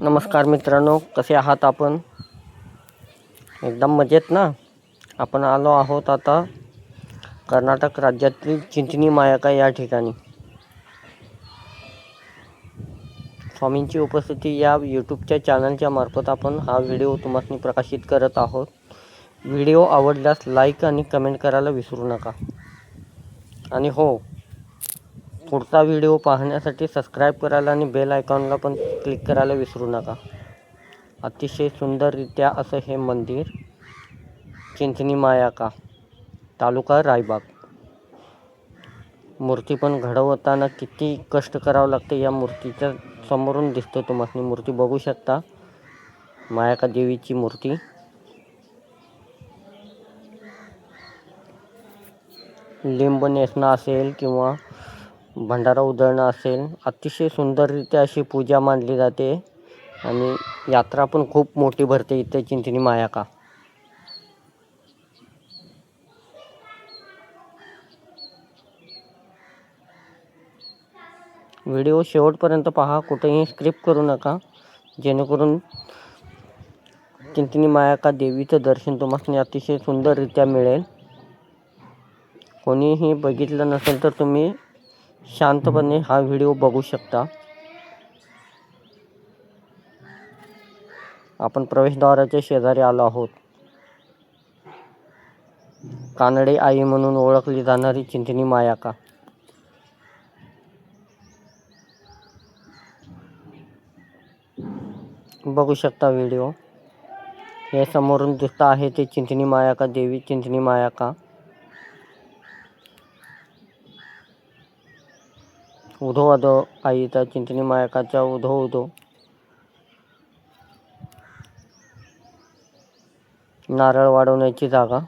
नमस्कार मित्रांनो, कसे आहात आपण? एकदम मजेत ना? आपण आलो आहोत आता कर्नाटक राज्यातील चिंचणी मायाका या ठिकाणी. स्वामींची उपस्थिती या यूट्यूबच्या चॅनलच्या मार्फत आपण हा व्हिडिओ तुम्हाला प्रकाशित करत आहोत. व्हिडिओ आवडल्यास लाईक आणि कमेंट करायला विसरू नका. आणि हो, पुढचा व्हिडिओ पाहण्यासाठी सबस्क्राईब करायला आणि बेल आयकॉनला पण क्लिक करायला विसरू नका. अतिशय सुंदररित्या असं हे मंदिर, चिंचणी मायाका, तालुका रायबाग. मूर्ती पण घडवताना किती कष्ट करावं लागतं या मूर्तीच्या समोरून दिसतं तुम्हाला. मूर्ती बघू शकता, मायाका देवीची मूर्ती. लिंब नेसणं असेल किंवा भंडारा उधळणं असेल, अतिशय सुंदररित्या अशी पूजा मांडली जाते. आणि यात्रा पण खूप मोठी भरते इथे चिंचणी मायाका. व्हिडिओ शेवटपर्यंत पहा, कुठेही स्किप करू नका, जेणेकरून चिंचणी मायाका देवीचं दर्शन तुम्हाला अतिशय सुंदररित्या मिळेल. कोणीही बघितलं नसेल तर तुम्ही शांतपणे हा व्हिडिओ बघू शकता. आपण प्रवेशद्वाराच्या शेजारी आलो आहोत. कानडे आई म्हणून ओळखली जाणारी चिंचणी मायाका. बघू शकता व्हिडिओ. हे समोरून दिसत आहे ते चिंचणी मायाका देवी, चिंचणी मायाका. उधो अधो आईचा चिंचणी मायाकाचा उधो उधो. नारळ वाढवण्याची जागा.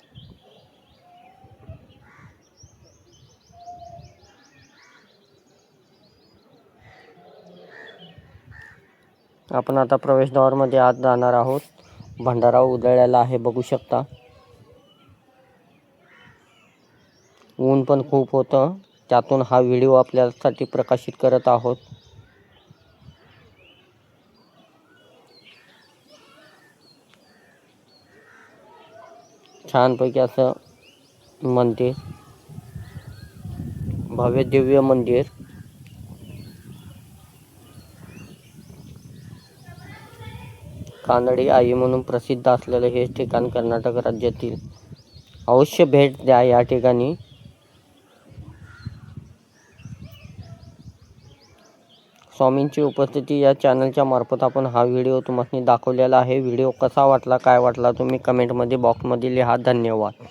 आपण आता प्रवेशद्वारमध्ये आत जाणार आहोत. भंडारा उधळलेला आहे, बघू शकता. ऊन पण खूप होतं, त्यातून हा व्हिडिओ आपल्यासाठी प्रकाशित करत आहोत. छानपैकी असं मंदिर, भव्य दिव्य मंदिर. कानडी आई म्हणून प्रसिद्ध असलेलं हे ठिकाण कर्नाटक राज्यातील. अवश्य भेट द्या या ठिकाणी. स्वामींची उपस्थिती या चॅनलच्या मार्फत आपण हा व्हिडिओ तुम्हाला दाखवलेला आहे. व्हिडिओ कसा वाटला, काय वाटला, तुम्ही कमेंटमध्ये बॉक्समध्ये लिहा. धन्यवाद.